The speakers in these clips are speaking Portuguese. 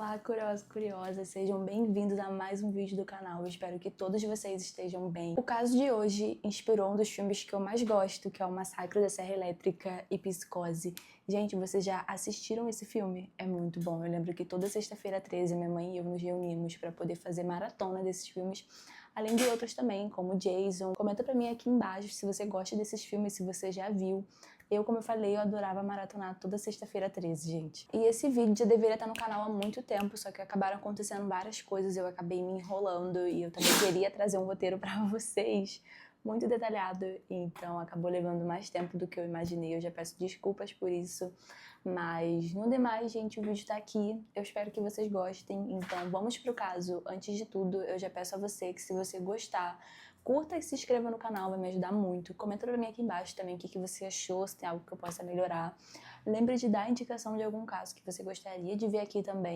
Olá, curiosos, curiosas, sejam bem-vindos a mais um vídeo do canal. Eu espero que todos vocês estejam bem. O caso de hoje inspirou um dos filmes que eu mais gosto, que é o Massacre da Serra Elétrica e Psicose. Gente, vocês já assistiram esse filme? É muito bom. Eu lembro que toda sexta-feira 13, minha mãe e eu nos reunimos para poder fazer maratona desses filmes, além de outros também, como Jason. Comenta pra mim aqui embaixo se você gosta desses filmes, se você já viu. Eu, como eu falei, eu adorava maratonar toda sexta-feira 13, gente. E esse vídeo já deveria estar no canal há muito tempo, só que acabaram acontecendo várias coisas, eu acabei me enrolando e eu também queria trazer um roteiro pra vocês muito detalhado, então acabou levando mais tempo do que eu imaginei. Eu já peço desculpas por isso, mas no demais, gente, o vídeo tá aqui. Eu espero que vocês gostem, então vamos pro caso. Antes de tudo, eu já peço a você que, se você gostar, curta e se inscreva no canal, vai me ajudar muito. Comenta pra mim aqui embaixo também o que você achou, se tem algo que eu possa melhorar. Lembre de dar a indicação de algum caso que você gostaria de ver aqui também.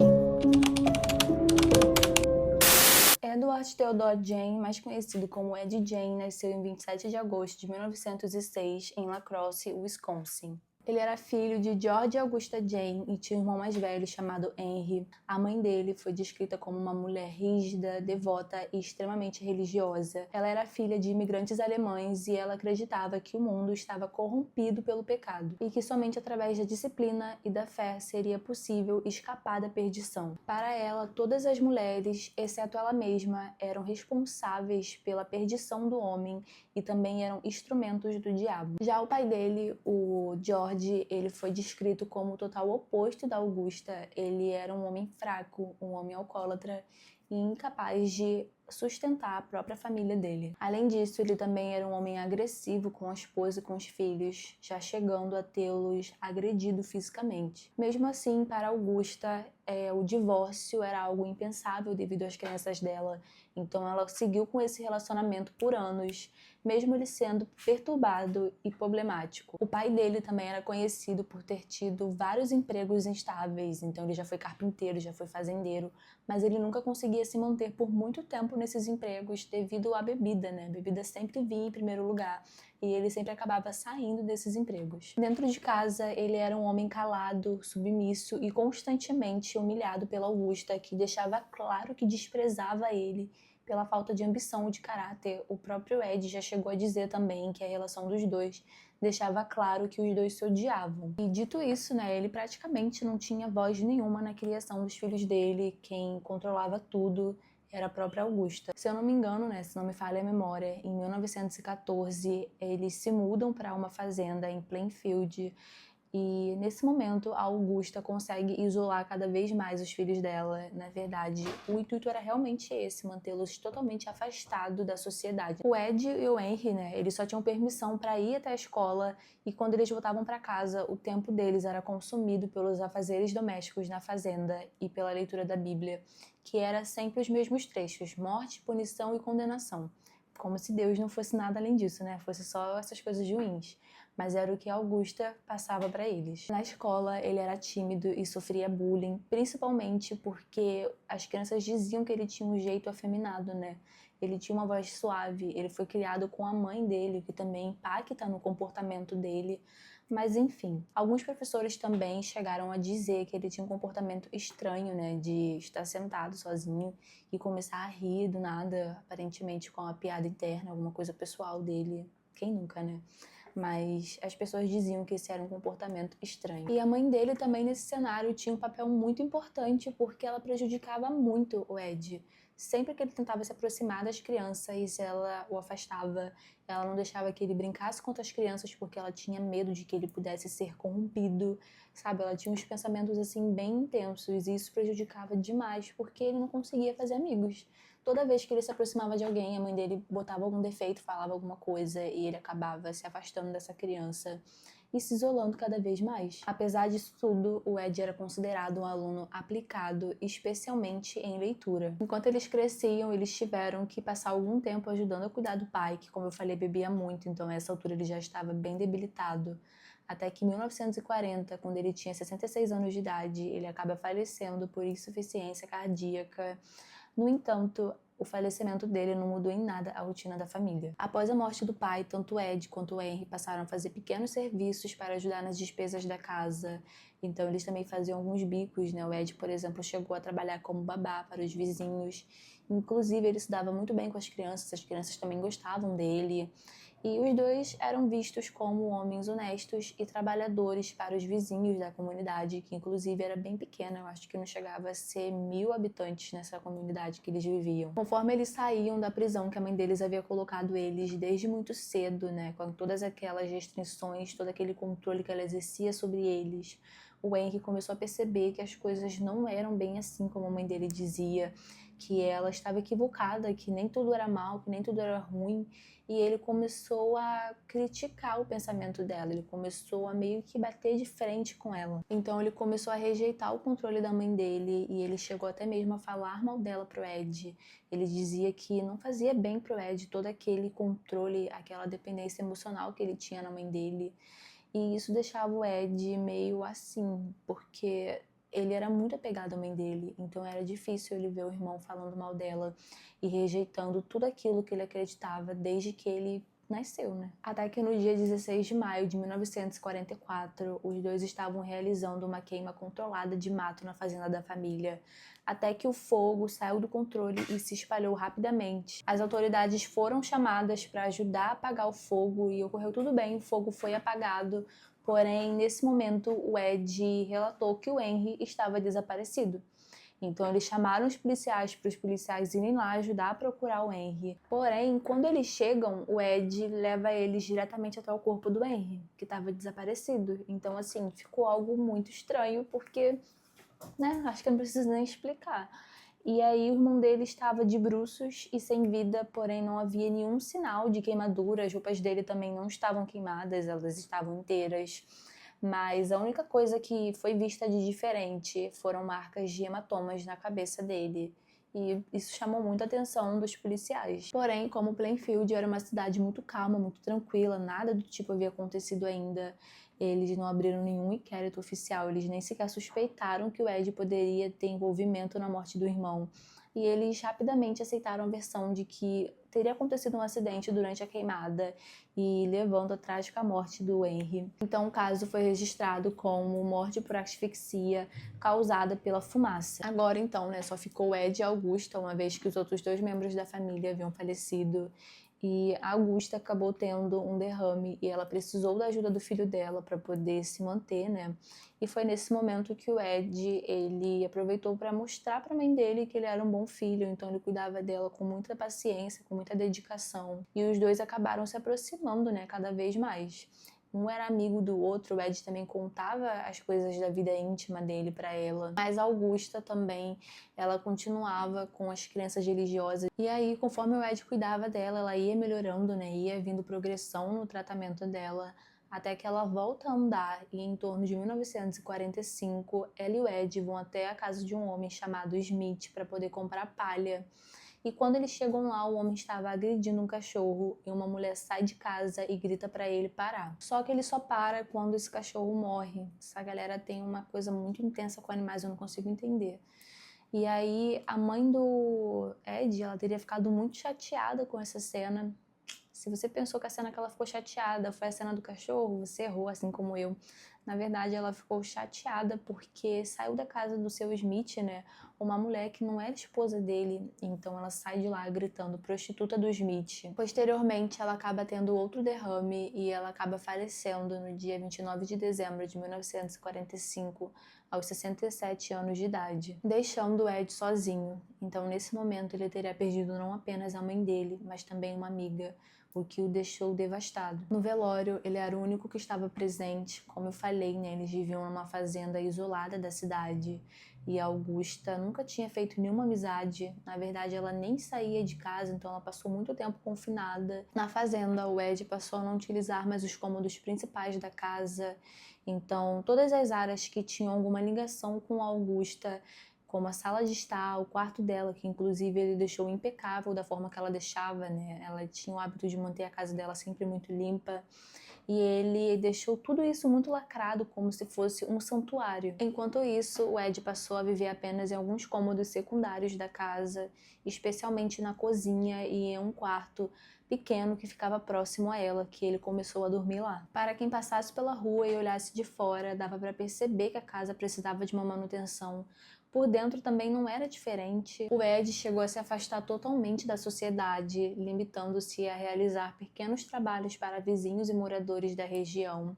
Edward Theodore Jane, mais conhecido como Ed Jane, nasceu em 27 de agosto de 1906 em La Crosse, Wisconsin. Ele era filho de George Augusta Jane e tinha um irmão mais velho chamado Henry. A mãe dele foi descrita como uma mulher rígida, devota e extremamente religiosa. Ela era filha de imigrantes alemães e ela acreditava que o mundo estava corrompido pelo pecado e que somente através da disciplina e da fé seria possível escapar da perdição. Para ela, todas as mulheres, exceto ela mesma, eram responsáveis pela perdição do homem e também eram instrumentos do diabo. Já o pai dele, o George, ele foi descrito como o total oposto da Augusta. Ele era um homem fraco, um homem alcoólatra e incapaz de sustentar a própria família dele. Além disso, ele também era um homem agressivo com a esposa e com os filhos, já chegando a tê-los agredido fisicamente. Mesmo assim, para Augusta, o divórcio era algo impensável devido às crenças dela, então ela seguiu com esse relacionamento por anos, mesmo ele sendo perturbado e problemático. O pai dele também era conhecido por ter tido vários empregos instáveis, então ele já foi carpinteiro, já foi fazendeiro, mas ele nunca conseguia se manter por muito tempo nesses empregos devido à bebida, né? A bebida sempre vinha em primeiro lugar e ele sempre acabava saindo desses empregos. Dentro de casa, ele era um homem calado, submisso e constantemente humilhado pela Augusta, que deixava claro que desprezava ele pela falta de ambição e de caráter. O próprio Ed já chegou a dizer também que a relação dos dois deixava claro que os dois se odiavam. E dito isso, né, ele praticamente não tinha voz nenhuma na criação dos filhos dele. Quem controlava tudo era a própria Augusta. Se eu não me engano, né, se não me falha a memória, em 1914 eles se mudam para uma fazenda em Plainfield. E nesse momento a Augusta consegue isolar cada vez mais os filhos dela. Na verdade, o intuito era realmente esse, mantê-los totalmente afastados da sociedade. O Ed e o Henry, né, eles só tinham permissão para ir até a escola e quando eles voltavam para casa, o tempo deles era consumido pelos afazeres domésticos na fazenda e pela leitura da Bíblia, que era sempre os mesmos trechos: morte, punição e condenação. Como se Deus não fosse nada além disso, né? Fosse só essas coisas ruins. Mas era o que Augusta passava para eles. Na escola, ele era tímido e sofria bullying, principalmente porque as crianças diziam que ele tinha um jeito afeminado, né? Ele tinha uma voz suave, ele foi criado com a mãe dele, que também impacta no comportamento dele. Mas enfim, alguns professores também chegaram a dizer que ele tinha um comportamento estranho, né? De estar sentado sozinho e começar a rir do nada, aparentemente com uma piada interna, alguma coisa pessoal dele. Quem nunca, né? Mas as pessoas diziam que esse era um comportamento estranho. E a mãe dele também nesse cenário tinha um papel muito importante porque ela prejudicava muito o Ed. Sempre que ele tentava se aproximar das crianças, ela o afastava, ela não deixava que ele brincasse com outras crianças porque ela tinha medo de que ele pudesse ser corrompido, sabe? Ela tinha uns pensamentos assim bem intensos e isso prejudicava demais porque ele não conseguia fazer amigos. Toda vez que ele se aproximava de alguém, a mãe dele botava algum defeito, falava alguma coisa e ele acabava se afastando dessa criança e se isolando cada vez mais. Apesar disso tudo, o Ed era considerado um aluno aplicado, especialmente em leitura. Enquanto eles cresciam, eles tiveram que passar algum tempo ajudando a cuidar do pai, que, como eu falei, bebia muito, então a essa altura ele já estava bem debilitado. Até que em 1940, quando ele tinha 66 anos de idade, ele acaba falecendo por insuficiência cardíaca. No entanto, o falecimento dele não mudou em nada a rotina da família. Após a morte do pai, tanto Ed quanto o Henry passaram a fazer pequenos serviços para ajudar nas despesas da casa. Então eles também faziam alguns bicos, né? O Ed, por exemplo, chegou a trabalhar como babá para os vizinhos. Inclusive, ele se dava muito bem com as crianças também gostavam dele. E os dois eram vistos como homens honestos e trabalhadores para os vizinhos da comunidade, que inclusive era bem pequena, eu acho que não chegava a ser 1000 habitantes nessa comunidade que eles viviam. Conforme eles saíam da prisão que a mãe deles havia colocado eles desde muito cedo, né, com todas aquelas restrições, todo aquele controle que ela exercia sobre eles, o Henry começou a perceber que as coisas não eram bem assim como a mãe dele dizia, que ela estava equivocada, que nem tudo era mal, que nem tudo era ruim. E ele começou a criticar o pensamento dela, ele começou a meio que bater de frente com ela. Então ele começou a rejeitar o controle da mãe dele e ele chegou até mesmo a falar mal dela pro Ed. Ele dizia que não fazia bem pro Ed todo aquele controle, aquela dependência emocional que ele tinha na mãe dele. E isso deixava o Ed meio assim, porque ele era muito apegado à mãe dele, então era difícil ele ver o irmão falando mal dela e rejeitando tudo aquilo que ele acreditava desde que ele nasceu, né? Até que no dia 16 de maio de 1944, os dois estavam realizando uma queima controlada de mato na fazenda da família, até que o fogo saiu do controle e se espalhou rapidamente. As autoridades foram chamadas para ajudar a apagar o fogo e ocorreu tudo bem, o fogo foi apagado. Porém, nesse momento, o Ed relatou que o Henry estava desaparecido. Então, eles chamaram os policiais para os policiais irem lá ajudar a procurar o Henry. Porém, quando eles chegam, o Ed leva eles diretamente até o corpo do Henry, que estava desaparecido. Então, assim, ficou algo muito estranho, porque, né, acho que eu não preciso nem explicar. E aí o irmão dele estava de bruços e sem vida, porém não havia nenhum sinal de queimadura, as roupas dele também não estavam queimadas, elas estavam inteiras. Mas a única coisa que foi vista de diferente foram marcas de hematomas na cabeça dele. E isso chamou muita atenção dos policiais. Porém, como Plainfield era uma cidade muito calma, muito tranquila, nada do tipo havia acontecido ainda, eles não abriram nenhum inquérito oficial, eles nem sequer suspeitaram que o Ed poderia ter envolvimento na morte do irmão. E eles rapidamente aceitaram a versão de que teria acontecido um acidente durante a queimada e levando à trágica morte do Henry. Então o caso foi registrado como morte por asfixia causada pela fumaça. Agora então, né, só ficou o Ed e a Augusta, uma vez que os outros dois membros da família haviam falecido. E a Augusta acabou tendo um derrame e ela precisou da ajuda do filho dela para poder se manter, né? E foi nesse momento que o Ed, ele aproveitou para mostrar para a mãe dele que ele era um bom filho, então ele cuidava dela com muita paciência, com muita dedicação. E os dois acabaram se aproximando, né, cada vez mais. Um era amigo do outro, o Ed também contava as coisas da vida íntima dele para ela. Mas a Augusta também, ela continuava com as crenças religiosas. E aí, conforme o Ed cuidava dela, ela ia melhorando, né? Ia vindo progressão no tratamento dela, até que ela volta a andar e em torno de 1945, ela e o Ed vão até a casa de um homem chamado Smith para poder comprar palha. E quando eles chegam lá, o homem estava agredindo um cachorro e uma mulher sai de casa e grita para ele parar. Só que ele só para quando esse cachorro morre. Essa galera tem uma coisa muito intensa com animais, eu não consigo entender. E aí a mãe do Ed, ela teria ficado muito chateada com essa cena. Se você pensou que a cena que ela ficou chateada foi a cena do cachorro, você errou, assim como eu. Na verdade, ela ficou chateada porque saiu da casa do seu Smith, né, uma mulher que não era esposa dele. Então ela sai de lá gritando prostituta do Smith. Posteriormente, ela acaba tendo outro derrame e ela acaba falecendo no dia 29 de dezembro de 1945, aos 67 anos de idade, deixando o Ed sozinho. Então, nesse momento, ele teria perdido não apenas a mãe dele, mas também uma amiga, o que o deixou devastado. No velório, ele era o único que estava presente. Como eu falei, né, eles viviam numa fazenda isolada da cidade e a Augusta nunca tinha feito nenhuma amizade. Na verdade, ela nem saía de casa, então ela passou muito tempo confinada. Na fazenda, o Ed passou a não utilizar mais os cômodos principais da casa. Então, todas as áreas que tinham alguma ligação com a Augusta como a sala de estar, o quarto dela, que inclusive ele deixou impecável da forma que ela deixava, né? Ela tinha o hábito de manter a casa dela sempre muito limpa. E ele deixou tudo isso muito lacrado, como se fosse um santuário. Enquanto isso, o Ed passou a viver apenas em alguns cômodos secundários da casa, especialmente na cozinha e em um quarto pequeno que ficava próximo a ela, que ele começou a dormir lá. Para quem passasse pela rua e olhasse de fora, dava para perceber que a casa precisava de uma manutenção. Por dentro também não era diferente. O Ed chegou a se afastar totalmente da sociedade, limitando-se a realizar pequenos trabalhos para vizinhos e moradores da região.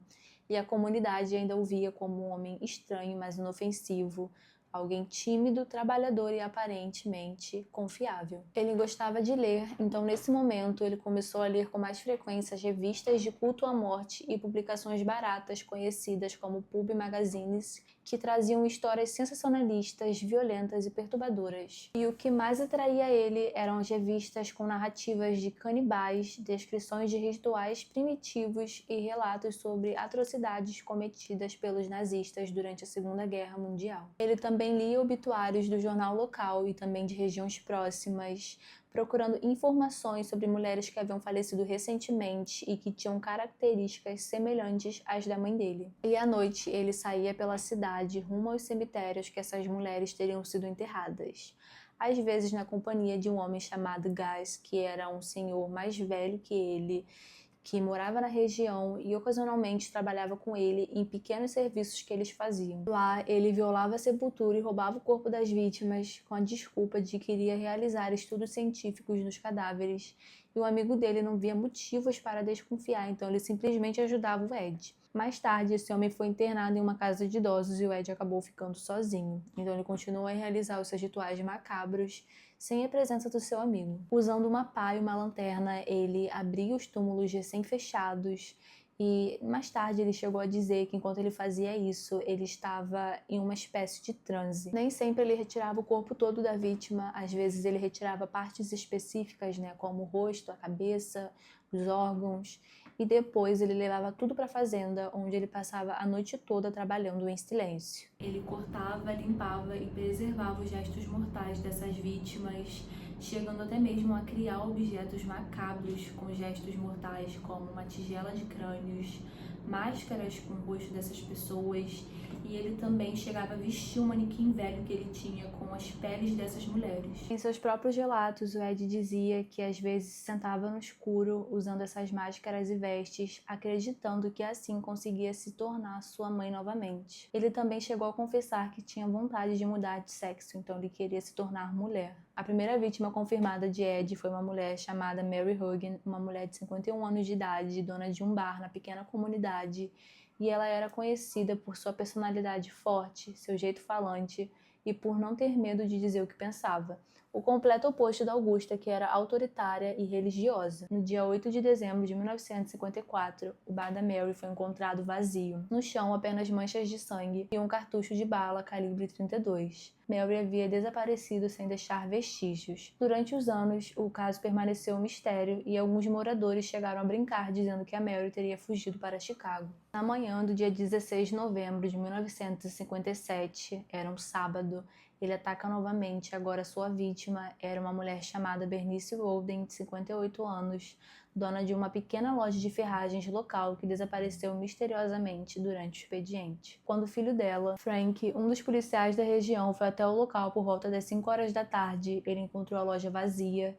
E a comunidade ainda o via como um homem estranho, mas inofensivo, alguém tímido, trabalhador e aparentemente confiável. Ele gostava de ler, então nesse momento ele começou a ler com mais frequência as revistas de culto à morte e publicações baratas conhecidas como pulp magazines, que traziam histórias sensacionalistas, violentas e perturbadoras. E o que mais atraía ele eram as revistas com narrativas de canibais, descrições de rituais primitivos e relatos sobre atrocidades cometidas pelos nazistas durante a Segunda Guerra Mundial. Ele também lia obituários do jornal local e também de regiões próximas, procurando informações sobre mulheres que haviam falecido recentemente e que tinham características semelhantes às da mãe dele. E à noite ele saía pela cidade rumo aos cemitérios que essas mulheres teriam sido enterradas. Às vezes na companhia de um homem chamado Gus, que era um senhor mais velho que ele, que morava na região e ocasionalmente trabalhava com ele em pequenos serviços que eles faziam. Lá, ele violava a sepultura e roubava o corpo das vítimas com a desculpa de que iria realizar estudos científicos nos cadáveres, e o amigo dele não via motivos para desconfiar, então ele simplesmente ajudava o Ed. Mais tarde, esse homem foi internado em uma casa de idosos e o Ed acabou ficando sozinho, então ele continuou a realizar os seus rituais macabros sem a presença do seu amigo. Usando uma pá e uma lanterna, ele abria os túmulos recém-fechados e mais tarde ele chegou a dizer que enquanto ele fazia isso, ele estava em uma espécie de transe. Nem sempre ele retirava o corpo todo da vítima, às vezes ele retirava partes específicas, né, como o rosto, a cabeça, os órgãos, e depois ele levava tudo para a fazenda, onde ele passava a noite toda trabalhando em silêncio. Ele cortava, limpava e preservava os restos mortais dessas vítimas, chegando até mesmo a criar objetos macabros com gestos mortais, como uma tigela de crânios, máscaras com o rosto dessas pessoas, e ele também chegava a vestir um manequim velho que ele tinha com as peles dessas mulheres. Em seus próprios relatos, o Ed dizia que às vezes se sentava no escuro usando essas máscaras e vestes, acreditando que assim conseguia se tornar sua mãe novamente. Ele também chegou a confessar que tinha vontade de mudar de sexo, então ele queria se tornar mulher. A primeira vítima confirmada de Ed foi uma mulher chamada Mary Hogan, uma mulher de 51 anos de idade, dona de um bar na pequena comunidade, e ela era conhecida por sua personalidade forte, seu jeito falante e por não ter medo de dizer o que pensava. O completo oposto da Augusta, que era autoritária e religiosa. No dia 8 de dezembro de 1954, o bar da Mary foi encontrado vazio. No chão, apenas manchas de sangue e um cartucho de bala calibre 32. Mary havia desaparecido sem deixar vestígios. Durante os anos, o caso permaneceu um mistério e alguns moradores chegaram a brincar dizendo que a Mary teria fugido para Chicago. Na manhã do dia 16 de novembro de 1957, era um sábado, ele ataca novamente. Agora sua vítima era uma mulher chamada Bernice Rolden, de 58 anos, dona de uma pequena loja de ferragens local que desapareceu misteriosamente durante o expediente. Quando o filho dela, Frank, um dos policiais da região, foi até o local por volta das 5 horas da tarde, ele encontrou a loja vazia.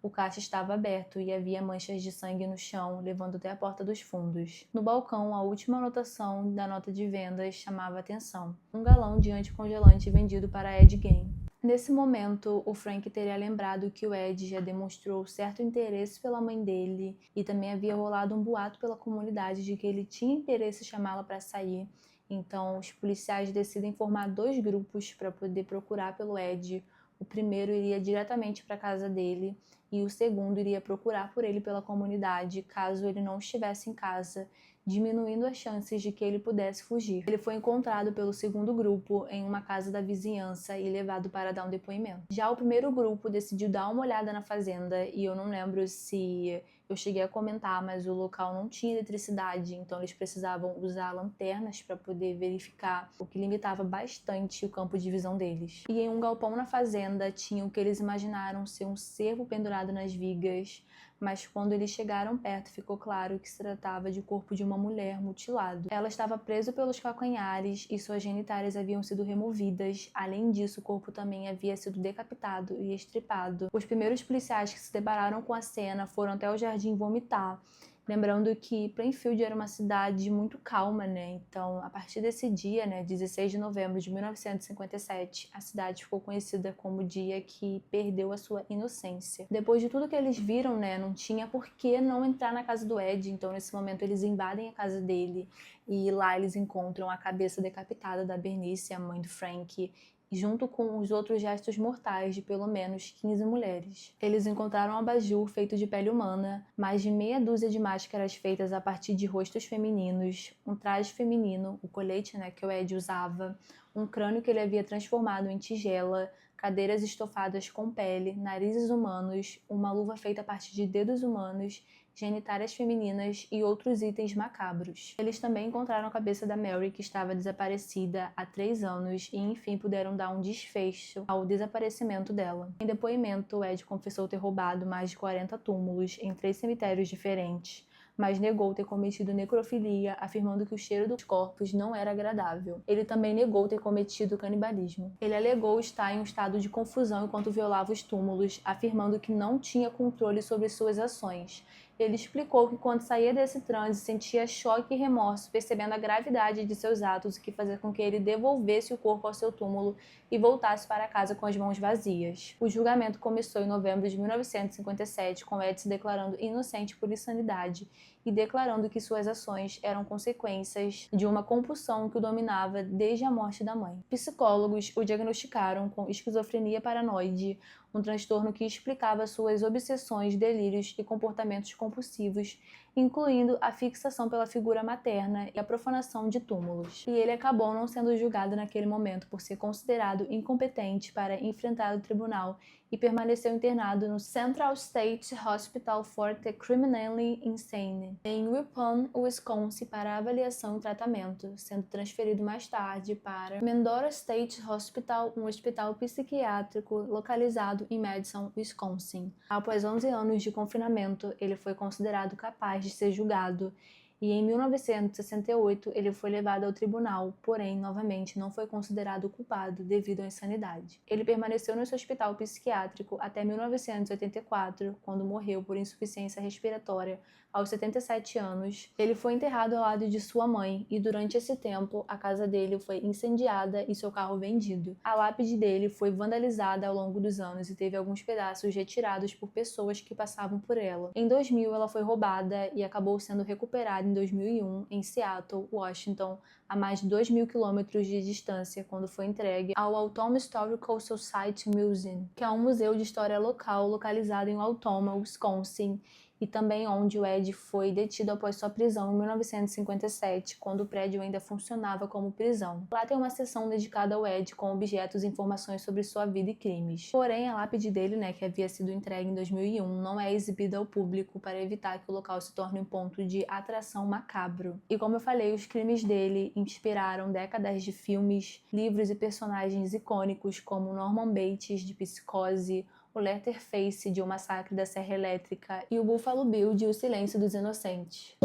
O caixa estava aberto e havia manchas de sangue no chão, levando até a porta dos fundos. No balcão, a última anotação da nota de vendas chamava a atenção. Um galão de anticongelante vendido para Ed Gein. Nesse momento, o Frank teria lembrado que o Ed já demonstrou certo interesse pela mãe dele e também havia rolado um boato pela comunidade de que ele tinha interesse em chamá-la para sair. Então, os policiais decidem formar dois grupos para poder procurar pelo Ed. O primeiro iria diretamente para a casa dele e o segundo iria procurar por ele pela comunidade, caso ele não estivesse em casa, diminuindo as chances de que ele pudesse fugir. Ele foi encontrado pelo segundo grupo em uma casa da vizinhança e levado para dar um depoimento. Já o primeiro grupo decidiu dar uma olhada na fazenda e eu não lembro se Eu cheguei a comentar, mas o local não tinha eletricidade, então eles precisavam usar lanternas para poder verificar, o que limitava bastante o campo de visão deles. E em um galpão na fazenda tinha o que eles imaginaram ser um cervo pendurado nas vigas, mas quando eles chegaram perto ficou claro que se tratava de corpo de uma mulher mutilado. Ela estava presa pelos calcanhares e suas genitálias haviam sido removidas. Além disso, o corpo também havia sido decapitado e estripado. Os primeiros policiais que se depararam com a cena foram até o jardim vomitar. Lembrando que Plainfield era uma cidade muito calma, né? Então, a partir desse dia, né, 16 de novembro de 1957, a cidade ficou conhecida como o dia que perdeu a sua inocência. Depois de tudo que eles viram, né, não tinha por que não entrar na casa do Ed. Então, nesse momento, eles invadem a casa dele e lá eles encontram a cabeça decapitada da Bernice, a mãe do Frank, junto com os outros restos mortais de pelo menos 15 mulheres. Eles encontraram um abajur feito de pele humana, mais de meia dúzia de máscaras feitas a partir de rostos femininos, um traje feminino, o colete, né, que o Ed usava, um crânio que ele havia transformado em tigela, cadeiras estofadas com pele, narizes humanos, uma luva feita a partir de dedos humanos, genitálias femininas e outros itens macabros. Eles também encontraram a cabeça da Mary, que estava desaparecida há 3 anos, e enfim puderam dar um desfecho ao desaparecimento dela. Em depoimento, Ed confessou ter roubado mais de 40 túmulos em 3 cemitérios diferentes, mas negou ter cometido necrofilia, afirmando que o cheiro dos corpos não era agradável. Ele também negou ter cometido canibalismo. Ele alegou estar em um estado de confusão enquanto violava os túmulos, afirmando que não tinha controle sobre suas ações. Ele explicou que quando saía desse transe sentia choque e remorso, percebendo a gravidade de seus atos, o que fazia com que ele devolvesse o corpo ao seu túmulo e voltasse para casa com as mãos vazias. O julgamento começou em novembro de 1957, com Ed se declarando inocente por insanidade e declarando que suas ações eram consequências de uma compulsão que o dominava desde a morte da mãe. Psicólogos o diagnosticaram com esquizofrenia paranoide, um transtorno que explicava suas obsessões, delírios e comportamentos compulsivos, incluindo a fixação pela figura materna e a profanação de túmulos. E ele acabou não sendo julgado naquele momento por ser considerado incompetente para enfrentar o tribunal e permaneceu internado no Central State Hospital for the Criminally Insane, em Ripon, Wisconsin, para avaliação e tratamento, sendo transferido mais tarde para Medora State Hospital, um hospital psiquiátrico localizado em Madison, Wisconsin. Após 11 anos de confinamento, ele foi considerado capaz de ser julgado e em 1968 ele foi levado ao tribunal, porém, novamente, não foi considerado culpado devido à insanidade. Ele permaneceu nesse hospital psiquiátrico até 1984, quando morreu por insuficiência respiratória aos 77 anos. Ele foi enterrado ao lado de sua mãe e durante esse tempo a casa dele foi incendiada e seu carro vendido. A lápide dele foi vandalizada ao longo dos anos e teve alguns pedaços retirados por pessoas que passavam por ela. Em 2000 ela foi roubada e acabou sendo recuperada em 2001 em Seattle, Washington, a mais de 2.000 quilômetros de distância, quando foi entregue ao Altoona Historical Society Museum, que é um museu de história local localizado em Altoona, Wisconsin, e também onde o Ed foi detido após sua prisão em 1957, quando o prédio ainda funcionava como prisão. Lá tem uma seção dedicada ao Ed com objetos e informações sobre sua vida e crimes. Porém, a lápide dele, que havia sido entregue em 2001, não é exibida ao público para evitar que o local se torne um ponto de atração macabro. E como eu falei, os crimes dele inspiraram décadas de filmes, livros e personagens icônicos como Norman Bates, de Psicose, o Leatherface, de O Massacre da Serra Elétrica, e o Buffalo Bill, de O Silêncio dos Inocentes.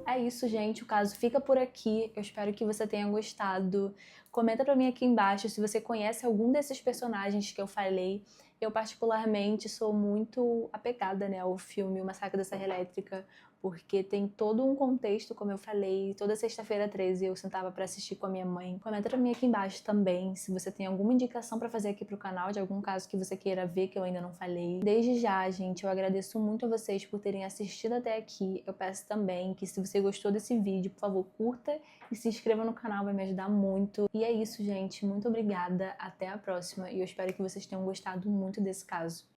É isso, gente. O caso fica por aqui. Eu espero que você tenha gostado. Comenta pra mim aqui embaixo se você conhece algum desses personagens que eu falei. Eu, particularmente, sou muito apegada, ao filme O Massacre da Serra Elétrica, porque tem todo um contexto, como eu falei. Toda sexta-feira 13 eu sentava pra assistir com a minha mãe. Comenta pra mim aqui embaixo também se você tem alguma indicação pra fazer aqui pro canal, de algum caso que você queira ver que eu ainda não falei. Desde já, gente, eu agradeço muito a vocês por terem assistido até aqui. Eu peço também que, se você gostou desse vídeo, por favor, curta e se inscreva no canal, vai me ajudar muito. E é isso, gente. Muito obrigada. Até a próxima. E eu espero que vocês tenham gostado muito desse caso.